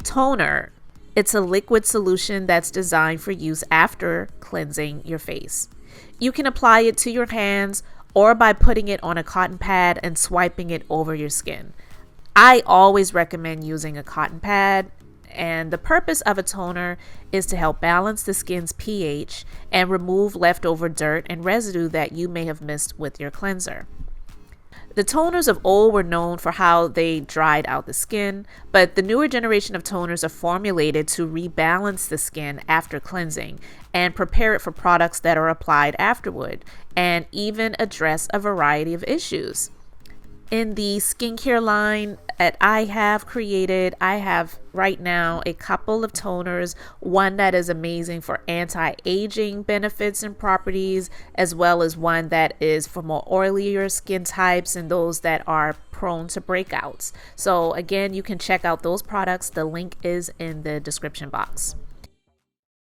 Toner. It's a liquid solution that's designed for use after cleansing your face. You can apply it to your hands or by putting it on a cotton pad and swiping it over your skin. I always recommend using a cotton pad, and the purpose of a toner is to help balance the skin's pH and remove leftover dirt and residue that you may have missed with your cleanser. The toners of old were known for how they dried out the skin, but the newer generation of toners are formulated to rebalance the skin after cleansing and prepare it for products that are applied afterward, and even address a variety of issues. In the skincare line that I have created, I have right now a couple of toners, one that is amazing for anti-aging benefits and properties, as well as one that is for more oilier skin types and those that are prone to breakouts. So again, you can check out those products. The link is in the description box.